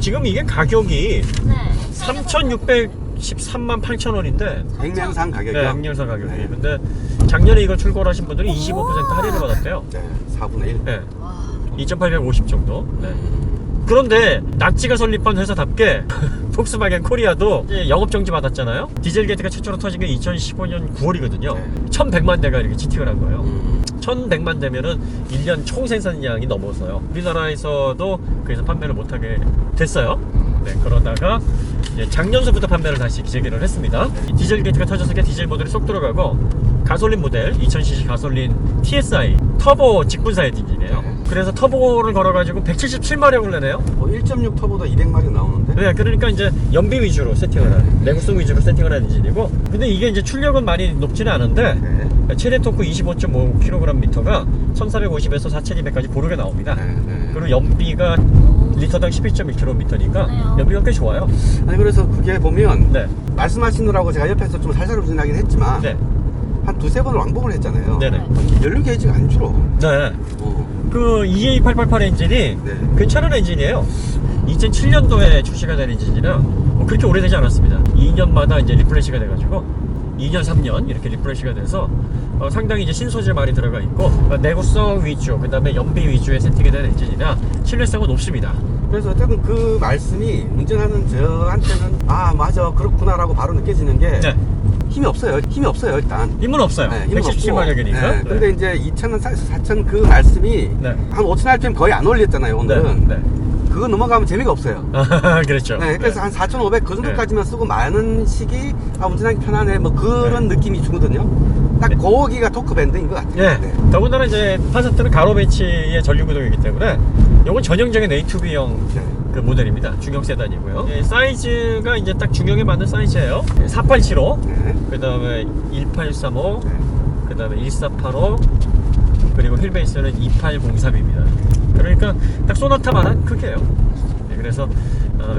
지금 이게 가격이 네. 3,613만 8천 원인데 액면상 가격이요? 네, 액면상 가격이. 근데 작년에 이걸 출고를 하신 분들이 25% 할인을 받았대요. 네, 4분의 1. 네. 와. 2,850 정도. 네. 그런데 낙지가 설립한 회사답게 폭스바겐 코리아도 이제 영업정지 받았잖아요. 디젤게이트가 최초로 터진 게 2015년 9월이거든요. 1,100만 대가 이렇게 지팅을 한 거예요. 1,100만 대면은 1년 총 생산량이 넘어서요. 우리나라에서도 그래서 판매를 못하게 됐어요. 네, 그러다가 이제 작년서부터 판매를 다시 재개를 했습니다. 디젤 게이트가 터졌으니까 디젤 모델이 쏙 들어가고 가솔린 모델 2000cc 가솔린 TSI 터보 직분사의 엔진이에요. 그래서 터보를 걸어가지고 177마력을 내네요. 1.6 터보도 200마력 나오는데? 네, 그러니까 이제 연비 위주로 세팅을 하는, 내구성 위주로 세팅을 하는 엔진이고, 근데 이게 이제 출력은 많이 높지는 않은데 최대 토크 25.5kgm가 1450에서 4200까지 고르게 나옵니다. 그리고 연비가 리터당 12.1km니까 연비가 꽤 좋아요. 아니 그래서 그게 보면 네. 말씀하시느라고 제가 옆에서 좀 살살 움직이긴 했지만 네. 한 두세 번을 왕복을 했잖아요. 네네. 연료 게이지가 안 줄어. 네. 어. 그 EA888 엔진이 괜찮은 엔진이에요. 2007년도에 출시가 된 엔진이라 그렇게 오래되지 않았습니다. 2년마다 이제 리프레시가 돼가지고 2년, 3년 이렇게 리프레시가 돼서 상당히 이제 신소재 많이 들어가 있고 내구성 위주, 그 다음에 연비 위주의 세팅이 된 엔진이라 신뢰성은 높습니다. 그래서 어쨌든 그 말씀이 운전하는 저한테는 아 맞아 그렇구나라고 바로 느껴지는 게 네. 힘이 없어요. 일단. 힘은 없어요. 네, 힘은 117마력이니까. 네. 근데 이제 2000은 4000 그 말씀이 네. 한 5000 rpm 거의 안 올렸잖아요 오늘은. 네. 그거 넘어가면 재미가 없어요. 그렇죠. 네, 그래서 한 4500 그 정도까지만 쓰고 많은 시기 운전하기 편하네 뭐 그런 느낌이 주거든요. 딱 거기가 토크 밴드인 것 같아요. 네. 더군다나 이제 파사트는 가로 배치의 전류 구동이기 때문에 이건 전형적인 A2B형 그 모델입니다. 중형 세단이고요. 사이즈가 이제 딱 중형에 맞는 사이즈예요. 4875, 그 다음에 1835, 그 다음에 1485, 그리고 휠베이스는 2803입니다. 그러니까 딱 소나타만한 크기예요. 네, 그래서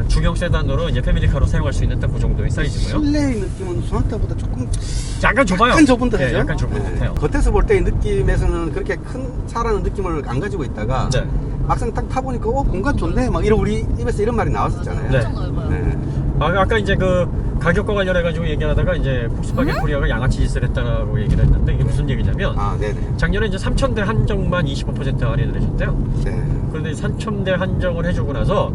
중형 세단으로 이제 패밀리카로 사용할 수 있는 딱 그 정도의 사이즈고요. 실내의 느낌은 소나타보다 조금 약간 좁아요. 약간 좁은 듯하죠? 네, 약간 좁은 듯해요. 겉에서 볼 때의 느낌에서는 그렇게 큰 차라는 느낌을 안 가지고 있다가 네. 막상 딱 타보니까 공간 좋네 막 이런 우리 입에서 이런 말이 나왔었잖아요. 네. 엄청 넓어요. 네. 아까 이제 그 가격과 관련해가지고 얘기하다가 이제 폭스바겐 코리아가 양아치 짓을 했다고 얘기를 했는데 이게 무슨 얘기냐면 아, 네네. 작년에 이제 3,000대 한정만 25% 할인을 해줬대요. 네. 그런데 3,000대 한정을 해주고 나서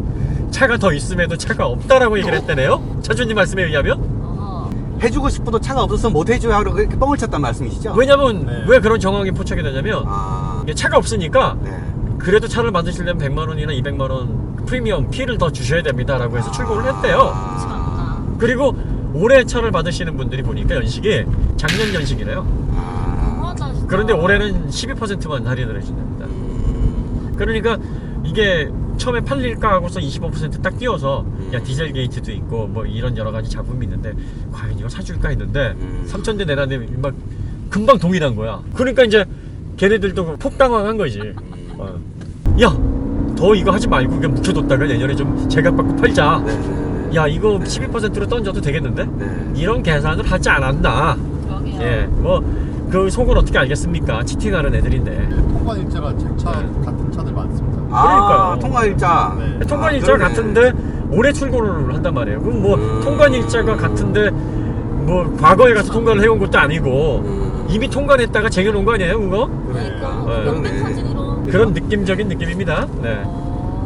차가 더 있음에도 차가 없다라고 얘기를 했다네요. 차주님 말씀에 의하면. 어허. 해주고 싶어도 차가 없어서 못 해줘야 하고 그렇게 뻥을 쳤단 말씀이시죠? 왜냐면 네. 왜 그런 정황이 포착이 되냐면 아, 이게 차가 없으니까 네. 그래도 차를 만드시려면 100만 원이나 200만 원 프리미엄 피를 더 주셔야 됩니다라고 해서 출고를 했대요. 참나. 그리고 올해 차를 받으시는 분들이 보니까 연식이 작년 연식이래요. 너무하다, 진짜. 그런데 올해는 12%만 할인을 해준답니다. 그러니까 이게 처음에 팔릴까 하고서 25%딱 띄워서 야 디젤 게이트도 있고 뭐 이런 여러 가지 작품이 있는데 과연 이거 사줄까 했는데 3,000대 내놨는데 막 금방 동일한 거야. 그러니까 이제 걔네들도 폭당황한 거지. 야, 더 이거 하지 말고 그냥 묵혀뒀다가 내년에 좀 제값받고 팔자. 야, 이거 12%로 던져도 되겠는데? 이런 계산을 하지 않았나. 그러게요. 예, 뭐 그 속을 어떻게 알겠습니까? 치팅하는 애들인데. 통관 일자가 제 차 같은 차들 많습니다. 아, 그러니까요. 통과일자. 네. 통관 일자가 그러네. 같은데 올해 출고를 한단 말이에요. 그럼 뭐 통관 일자가 같은데 뭐 과거에 가서 통관을 해온 것도 아니고 이미 통관했다가 쟁여놓은 거 아니에요, 그거? 그러니까. 네. 연백 사진으로. 그런 느낌적인 느낌입니다. 네.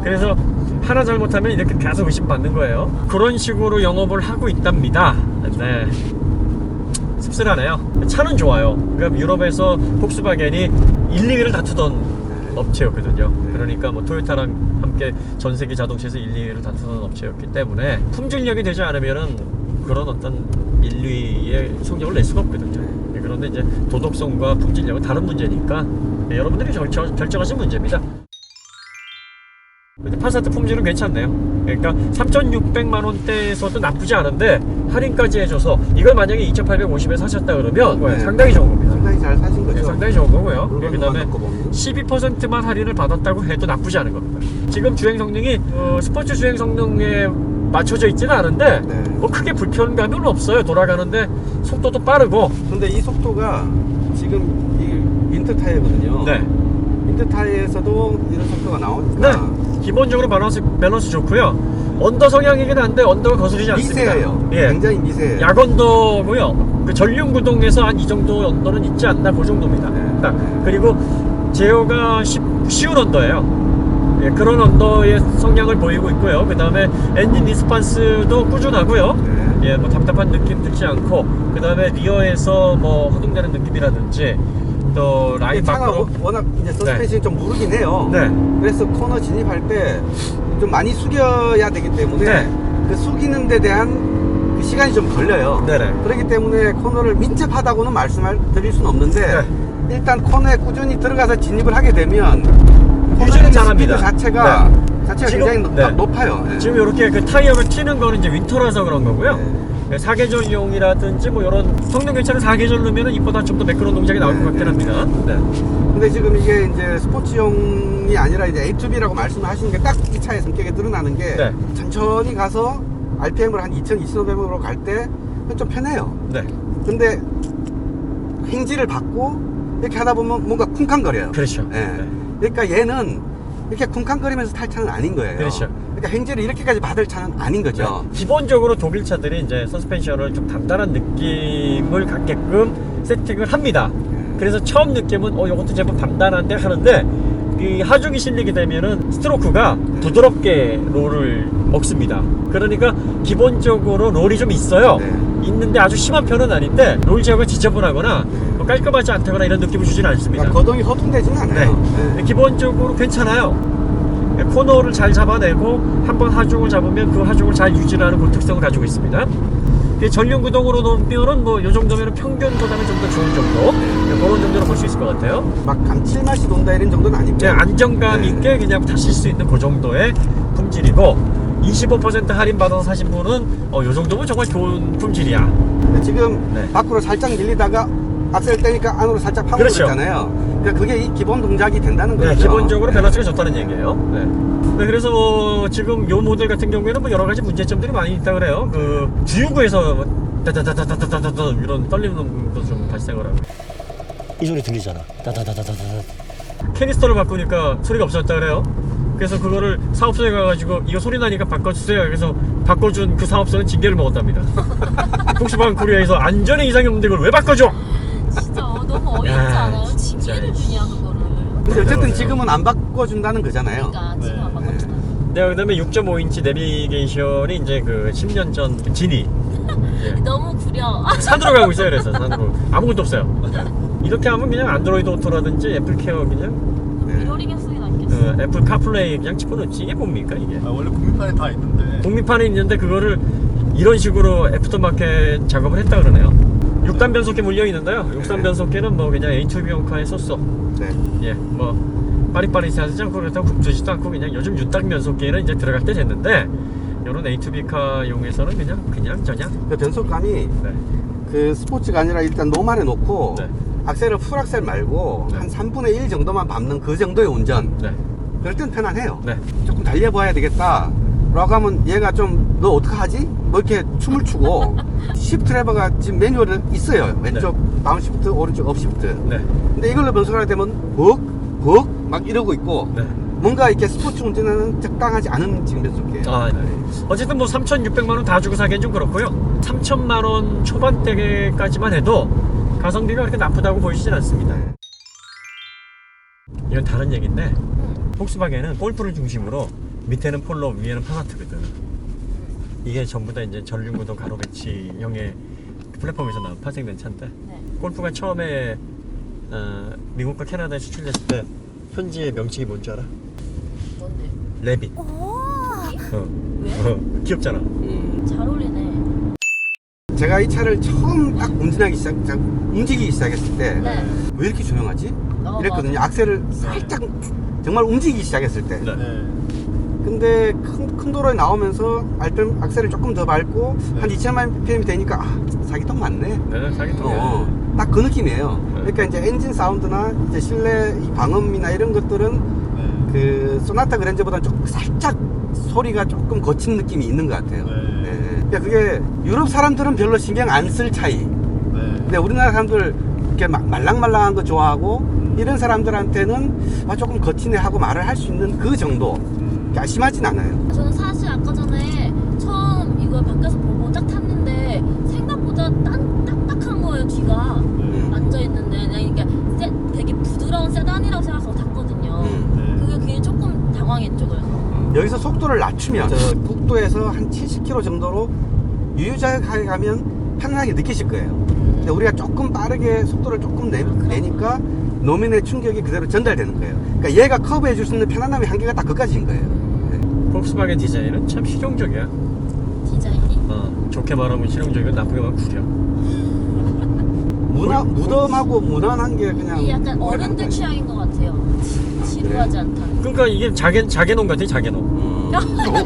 그래서 하나 잘못하면 이렇게 계속 의심받는 거예요. 그런 식으로 영업을 하고 있답니다. 네. 씁쓸하네요. 차는 좋아요. 그러니까 유럽에서 폭스바겐이 1, 2위를 다투던 업체였거든요. 그러니까 뭐 토요타랑 함께 전 세계 자동차에서 1, 2위를 다투던 업체였기 때문에 품질력이 되지 않으면은 그런 어떤 1, 2위의 성적을 낼 수가 없거든요. 그런데 이제 도덕성과 품질력은 다른 문제니까 여러분들이 결정하신 문제입니다. 파사트 품질은 괜찮네요. 그러니까 3,600만 원대에서도 나쁘지 않은데 할인까지 해줘서 이걸 만약에 2,850에 사셨다 그러면 상당히 좋은 겁니다. 상당히 잘 사신 거죠. 네, 상당히 좋은 거고요. 물건만 그 다음에 놓고 보면. 12%만 할인을 받았다고 해도 나쁘지 않은 겁니다. 지금 주행 성능이 스포츠 주행 성능에 맞춰져 있지는 않은데 뭐 크게 불편감은 없어요. 돌아가는데 속도도 빠르고. 근데 이 속도가 지금 이 윈터 타이어거든요. 네. 윈터 타이어에서도 이런 속도가 나오니까. 네. 기본적으로 밸런스 좋고요. 언더 성향이긴 한데 언더가 거스르지 않습니다. 미세해요. 예. 굉장히 미세해요. 약언더고요. 그 전륜구동에서 한 이 정도 언더는 있지 않나 그 정도입니다. 네. 딱. 그리고 제어가 쉬운 언더예요. 예, 그런 언더의 성향을 보이고 있고요. 그 다음에 엔진 리스판스도 꾸준하고요. 네. 예, 뭐 답답한 느낌 들지 않고, 그 다음에 리어에서 뭐 허둥대는 느낌이라든지, 또 라인 차가 밖으로. 워낙 이제 서스펜션이 좀 무르긴 해요. 네. 그래서 코너 진입할 때 좀 많이 숙여야 되기 때문에 네. 그 숙이는 데 대한 그 시간이 좀 걸려요. 네네. 그렇기 때문에 코너를 민첩하다고는 말씀을 드릴 수는 없는데 네. 일단 코너에 꾸준히 들어가서 진입을 하게 되면 유지는 코너의 잘합니다. 스피드 자체가 지금- 굉장히 네. 높아요. 예. 지금 이렇게 그 타이어를 튀는 거는 이제 윈터라서 그런 거고요. 네. 사계절용이라든지 뭐 이런 성능 괜찮은 사계절 넣으면 이보다 좀 더 매끄러운 동작이 나올 것 같긴 합니다. 네. 근데 지금 이게 이제 스포츠용이 아니라 이제 A2B라고 말씀을 하시는 게 딱 이 차의 성격에 드러나는 게 네. 천천히 가서 RPM을 한 2000, 2500으로 갈 때 좀 편해요. 네. 근데 횡지를 받고 이렇게 하다 보면 뭔가 쿵쾅거려요. 그렇죠. 예. 네. 그러니까 얘는 이렇게 쿵쾅거리면서 탈 차는 아닌 거예요. 그렇죠. 그러니까 횡지를 이렇게까지 받을 차는 아닌 거죠. 기본적으로 독일 차들이 이제 서스펜션을 좀 단단한 느낌을 갖게끔 세팅을 합니다. 그래서 처음 느낌은 이것도 제법 단단한데 하는데 이 하중이 실리게 되면은 스트로크가 부드럽게 롤을 먹습니다. 그러니까 기본적으로 롤이 좀 있어요. 네. 있는데 아주 심한 편은 아닌데 롤 제어가 지저분하거나 뭐 깔끔하지 않다거나 이런 느낌을 주지는 않습니다. 그러니까 거동이 허둥대지는 않아요. 네. 기본적으로 괜찮아요. 코너를 잘 잡아내고 한번 하중을 잡으면 그 하중을 잘 유지하는 그 특성을 가지고 있습니다. 전륜구동으로 놓으면은 뭐 이 정도면 평균보다는 좀 더 좋은 정도, 그런 정도로 볼 수 있을 것 같아요. 막 감칠맛이 돈다 이런 정도는 아니고 그냥 안정감 네. 있게 그냥 타실 수 있는 그 정도의 품질이고 25% 할인 받아서 사신 분은 이 정도면 정말 좋은 품질이야. 지금 네. 밖으로 살짝 밀리다가 악셀 떼니까 안으로 살짝 파고들잖아요. 그렇죠. 그러니까 그게 이 기본 동작이 된다는 거죠. 네, 기본적으로 밸런스가 좋다는 얘기예요. 네. 네, 그래서 뭐 지금 요 모델 같은 경우에는 뭐 여러 가지 문제점들이 많이 있다 그래요. 그 주유구에서 다다다다다다다다 이런 떨리는 놈도 좀 발생을 하고. 이 소리 들리잖아. 다다다다다다. 캐니스터를 바꾸니까 소리가 없어졌다 그래요. 그래서 그거를 사업소에 가가지고 이거 소리 나니까 바꿔주세요. 그래서 바꿔준 그 사업소는 징계를 먹었답니다. 폭스바겐 코리아에서 안전에 이상이 없는데 그걸 왜 바꿔줘? 진짜 너무 어이없지 야, 않아요? 진짜. 징계를 주냐 그거를. 근데 어쨌든 지금은 안 바꿔준다는 거잖아요. 그러니까 지금 안 바꿨잖아. 네, 그다음에 6.5인치 내비게이션이 이제 그 10년 전 지니. 예. 너무 구려. 산으로 가고 있어요. 그래서 산으로 아무것도 없어요. 이렇게 하면 그냥 안드로이드 오토라든지 애플케어 그냥 네. 이러리게 쓰기 낫겠어. 애플 카플레이 그냥 집어넣지. 이게 뭡니까 이게? 원래 국민판에 다 있는데 국민판에 있는데 그거를 이런 식으로 애프터마켓 작업을 했다 그러네요. 6단 변속기 물려 있는데요. 6단 변속기는 뭐 그냥 A2B용 카에 썼어. 네. 예, 뭐 빠릿빠릿하지 않고 그렇다고 굽지도 않고 그냥 요즘 6단 변속기는 이제 들어갈 때 됐는데 이런 A2B 카용에서는 그냥 저냥. 그 변속감이 네. 그 스포츠가 아니라 일단 노멀에 놓고 네. 악셀을 풀악셀 말고 네. 한 3분의 1 정도만 밟는 그 정도의 운전. 네. 그럴 땐 편안해요. 네. 조금 달려봐야 되겠다 라고 하면 얘가 좀 너 어떡하지? 뭐 이렇게 춤을 추고 시프트 레버가 지금 매뉴얼에 있어요. 왼쪽 다운 시프트, 오른쪽 업 시프트. 네. 근데 이걸로 변속을 하게 되면 막 이러고 있고 네. 뭔가 이렇게 스포츠 운전하는 적당하지 않은 지금 변속기예요. 아, 네. 어쨌든 뭐 3,600만 원 다 주고 사기엔 좀 그렇고요. 3천만 원 초반대까지만 해도 가성비가 그렇게 나쁘다고 보이시진 않습니다. 이건 다른 얘기인데 폭스바겐은 골프를 중심으로 밑에는 폴로, 위에는 파사트거든. 이게 전부 다 이제 전륜구동 가로 배치형의 플랫폼에서 나온 파생된 차인데 네. 골프가 처음에 미국과 캐나다에 수출됐을 때 현지의 명칭이 뭔지 알아? 뭔데? 레빗. 왜? 귀엽잖아. 잘 어울리네. 제가 이 차를 처음 딱 움직이기 시작했을 때 왜 네. 이렇게 조용하지? 이랬거든요. 맞아. 악셀을 살짝 정말 움직이기 시작했을 때. 네. 네. 근데 큰 도로에 나오면서 악셀을 조금 더 밟고 한 2000만 ppm이 되니까 사기 toch 맞네. 네, 사기통이야. 딱 그 느낌이에요. 그러니까 이제 엔진 사운드나 이제 실내 이 방음이나 이런 것들은 네. 그 소나타 그랜저보다 좀 살짝 소리가 조금 거친 느낌이 있는 것 같아요. 네. 네. 그러니까 그게 유럽 사람들은 별로 신경 안 쓸 차이. 네. 근데 우리나라 사람들 이렇게 말랑말랑한 거 좋아하고 이런 사람들한테는 조금 거치네 하고 말을 할 수 있는 그 정도. 그러니까 심하진 않아요. 저는 사실 아까 전에 그걸 밖에서 보고 딱 탔는데 생각보다 딱딱한 거예요 뒤가. 앉아있는데 그러니까 되게 부드러운 세단이라고 생각하고 탔거든요. 그게 괜히 조금 당황했죠. 그래서 여기서 속도를 낮추면 저 국도에서 한 70km 정도로 유유자적하게 가면 편안하게 느끼실 거예요. 근데 우리가 조금 빠르게 속도를 조금 내니까 노면의 충격이 그대로 전달되는 거예요. 그러니까 얘가 커브해 줄 수 있는 편안함의 한계가 딱 그까지인 거예요. 폭스바겐 디자인은 참 실용적이야. 디자인이 좋게 말하면 실용적이고 나쁘게 말하면 구려. 무덤하고 무난한 게 그냥 이게 약간 오래 어른들 간다. 취향인 것 같아요. 지루하지 않다. 그러니까 이게 자개농 같아, 자개농.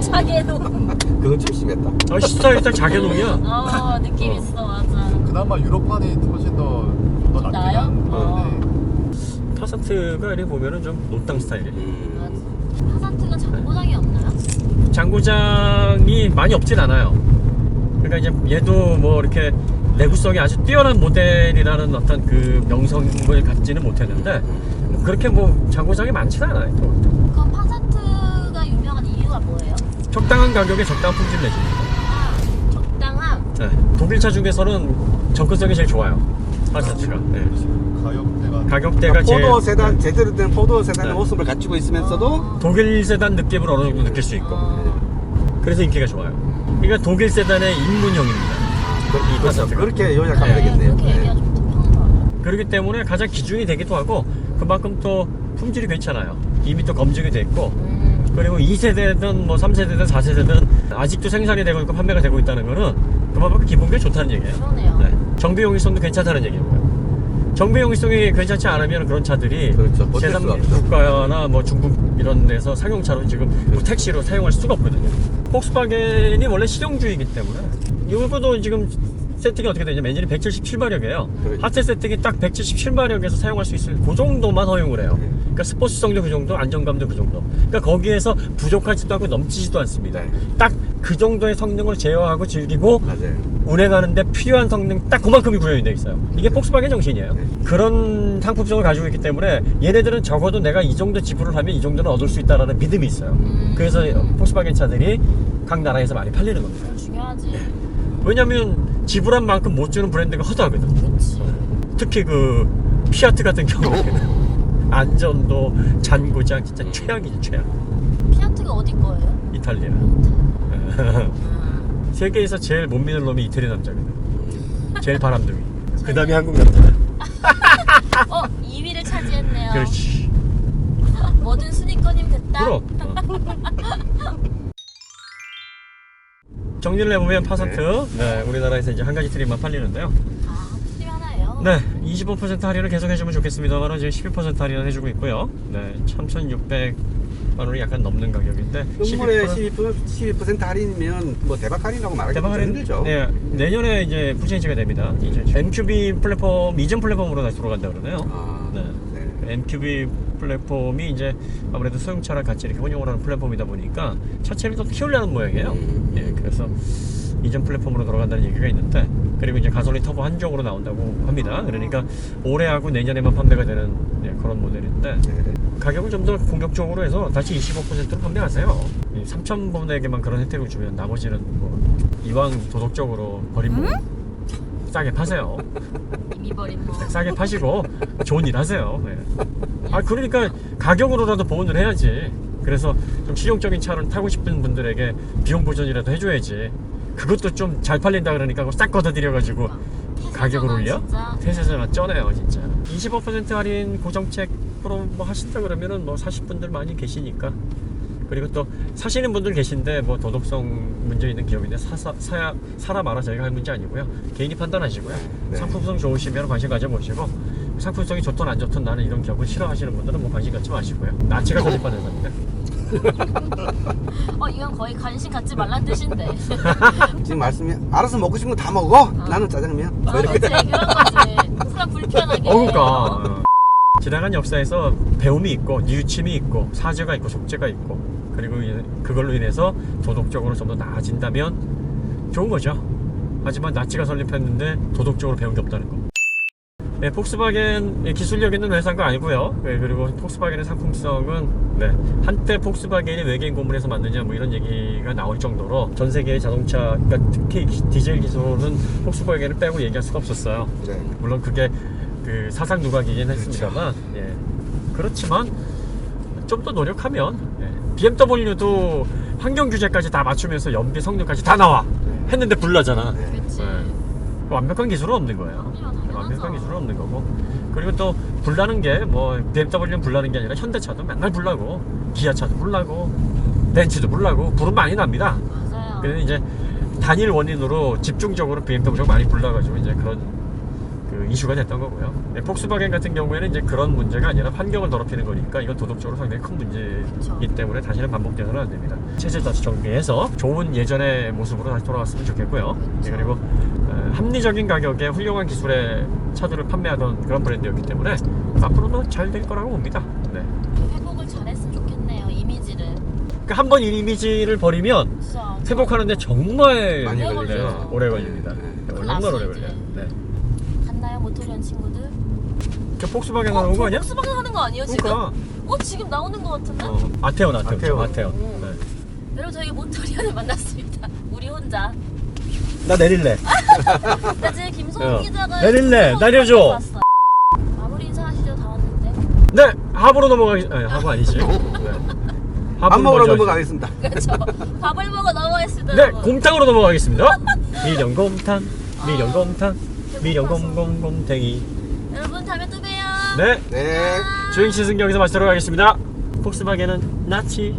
자개도 그건 좀 심했다. 스타일이 딱 자개농이야. 느낌 있어. 맞아. 그나마 유럽판이 훨씬 더 낫긴 나아요? 한데 파사트가 이렇게 보면은 좀 노땅 스타일이야. 맞아. 파사트가 장고장이 없나요? 장고장이 많이 없진 않아요. 그러니까 이제 얘도 뭐 이렇게 내구성이 아주 뛰어난 모델이라는 어떤 그 명성을 갖지는 못했는데 뭐 그렇게 뭐 장고장이 많지는 않아요. 그럼 파사트가 유명한 이유가 뭐예요? 적당한 가격에 적당한 품질 내줍니다. 적당함. 네. 독일차 중에서는 접근성이 제일 좋아요. 파사트가. 네. 가격대가 제일 포도 세단 제대로 된 포도 세단의 네. 모습을 갖추고 있으면서도 독일 세단 느낌을 어느 정도 느낄 수 있고 그래서 인기가 좋아요. 그러니까 독일 세단의 입문형입니다. 이 파사트가. 그렇게 요약하면 네. 되겠네요. 그렇게 얘기하면 좀 편한 거 같아요. 그렇기 때문에 가장 기준이 되기도 하고 그만큼 또 품질이 괜찮아요. 이미 또 검증이 돼 있고 그리고 2세대든 뭐 3세대든 4세대든 아직도 생산이 되고 있고 판매가 되고 있다는 거는 그만큼 기본기가 좋다는 얘기예요. 그러네요. 네. 정비 용이성도 괜찮다는 얘기고요. 정비 용이성이 괜찮지 않으면 그런 차들이 그렇죠. 버틸 수가 없죠. 제3국가나 뭐 중국 이런 데서 상용차로 지금 뭐 택시로 사용할 수가 없거든요. 폭스바겐이 원래 실용주의이기 때문에 이것도 지금 세팅이 어떻게 되냐면 엔진이 177마력이에요. 그렇죠. 하체 세팅이 딱 177마력에서 사용할 수 있을 그 정도만 허용을 해요. 그러니까 스포츠성도 그 정도, 안정감도 그 정도. 그러니까 거기에서 부족하지도 않고 넘치지도 않습니다. 딱 그 정도의 성능을 제어하고 즐기고 맞아요. 운행하는데 필요한 성능 딱 그만큼이 구현이 되어 있어요. 이게 폭스바겐 정신이에요. 그런 상품성을 가지고 있기 때문에 얘네들은 적어도 내가 이 정도 지불을 하면 이 정도는 얻을 수 있다는 믿음이 있어요. 그래서 폭스바겐 차들이 각 나라에서 많이 팔리는 겁니다. 중요하지. 왜냐면 지불한 만큼 못 주는 브랜드가 허다하거든. 그렇지. 특히 그 피아트 같은 경우에는 안전도 잔고장 진짜 최악이죠, 최악. 피아트가 어디 거예요? 이탈리아. 세계에서 제일 못 믿을 놈이 이태리 남자거든. 제일 바람둥이. 그 다음에 한국 남자. 2위를 차지했네요. 그렇지. 뭐든 순위권이면 됐다. 그럼. 정리를 해보면 파사트. 네, 우리나라에서 이제 한 가지 트림만 팔리는데요. 트림 하나예요? 네, 25% 할인을 계속 해주면 좋겠습니다만 지금 12% 할인을 해주고 있고요. 네, 3,600만 원이 약간 넘는 가격인데 흑물에 12% 12% 할인이면 뭐 대박 할인이라고 말하기 대박 좀 할인. 힘들죠. 네, 내년에 이제 풀체인지가 됩니다. 이제 MQB 플랫폼 이전 플랫폼으로 다시 돌아간다 그러네요. 아, 네. 네. MQB 플랫폼이 이제 아무래도 소형차랑 같이 이렇게 혼용을 하는 플랫폼이다 보니까 차체를 더 키우려는 모양이에요. 예, 그래서 이전 플랫폼으로 돌아간다는 얘기가 있는데 그리고 이제 가솔린 터보 한종으로 나온다고 합니다. 그러니까 올해하고 내년에만 판매가 되는 그런 모델인데 가격을 좀 더 공격적으로 해서 다시 25%로 판매하세요. 3,000번에게만 그런 혜택을 주면 나머지는 뭐 이왕 도덕적으로 버린 뭐 싸게 파세요. 이미 버린 뭐. 싸게 파시고 좋은 일 하세요. 네. 아 그러니까 가격으로라도 보온을 해야지. 그래서 좀 실용적인 차를 타고 싶은 분들에게 비용 보전이라도 해줘야지. 그것도 좀 잘 팔린다 그러니까 그거 싹 걷어들여가지고 가격을 올려? 진짜. 태세전화 쩌네요 진짜. 25% 할인 고정책으로 뭐 하신다 그러면은 뭐 사실 분들 많이 계시니까. 그리고 또 사시는 분들 계신데 뭐 도덕성 문제 있는 기업인데 사라 마라 저희가 할 문제 아니고요. 개인이 판단하시고요. 네. 상품성 좋으시면 관심 가져보시고 상품성이 좋든 안 좋든 나는 이런 기업을 싫어하시는 분들은 뭐 관심 갖지 마시고요. 나치가 설립하는 겁니다. 이건 거의 관심 갖지 말란 뜻인데. 지금 말씀이 알아서 먹고 싶은 거 다 먹어. 나는 짜장면. 뭐 이렇게. 그치, 그런 거지. 그냥 불편하게. 그러니까 지나간 역사에서 배움이 있고 뉘우침이 있고 사죄가 있고 속죄가 있고 그리고 그걸로 인해서 도덕적으로 좀 더 나아진다면 좋은 거죠. 하지만 나치가 설립했는데 도덕적으로 배운 게 없다는 거. 네, 폭스바겐 기술력 있는 회사인 거 아니고요. 네, 그리고 폭스바겐의 상품성은 네, 한때 폭스바겐이 외계인 고문에서 만드냐 뭐 이런 얘기가 나올 정도로 전 세계의 자동차, 그러니까 특히 디젤 기술은 폭스바겐을 빼고 얘기할 수가 없었어요. 네. 물론 그게 그 사상 누각이긴 했습니다만, 예. 그렇지만 좀 더 노력하면 BMW도 환경 규제까지 다 맞추면서 연비 성능까지 다 나와 했는데 불나잖아. 그치. 완벽한 기술은 없는 거예요. 당연하죠. 완벽한 기술은 없는 거고. 그리고 또 불나는 게 뭐 BMW는 불나는 게 아니라 현대차도 맨날 불나고 기아차도 불나고 벤츠도 불나고 불은 많이 납니다. 맞아요. 그래서 이제 단일 원인으로 집중적으로 BMW가 많이 불나가지고 이제 그런 그 이슈가 됐던 거고요. 네, 폭스바겐 같은 경우에는 이제 그런 문제가 아니라 환경을 더럽히는 거니까 이건 도덕적으로 상당히 큰 문제이기 때문에 다시는 반복되서는 안 됩니다. 체질 다시 정비해서 좋은 예전의 모습으로 다시 돌아왔으면 좋겠고요. 네, 그리고 합리적인 가격에 훌륭한 기술의 차들을 판매하던 그런 브랜드였기 때문에 앞으로도 잘 될 거라고 봅니다. 네. 회복을 잘했으면 좋겠네요. 이미지를. 그러니까 한 번 이 이미지를 버리면 진짜. 회복하는데 정말 많이 오래 걸리죠. 걸려요. 오래 걸립니다. 정말 오래 걸려요. 네. 갔나요 모토리언 친구들? 저 폭스바겐 나온 거 아니야? 폭스바겐 하는 거 아니에요 지금? 그러니까. 지금 나오는 거 같은데? 아테온. 아테온. 네. 여러분 저희 모토리언을 만났습니다. 우리 혼자. 나 내릴래. 나 지금 김소은 기자가 내릴래. 내려줘. 봤어. 마무리 인사하시죠. 다 왔는데. 네, 하부로 넘어가기. 아니, 하부 아니지. 네. 밥 먹으러 먼저 넘어가겠습니다. 그렇죠. 밥을 먹어 넘어가겠습니다. 네, 여러분. 곰탕으로 넘어가겠습니다. 미령곰탕, 미령곰탕, 미령곰곰곰탱이. 여러분 다음에 또 봬요. 네, 네. 주행 시승 여기서 마치도록 하겠습니다. 폭스바겐은 나치.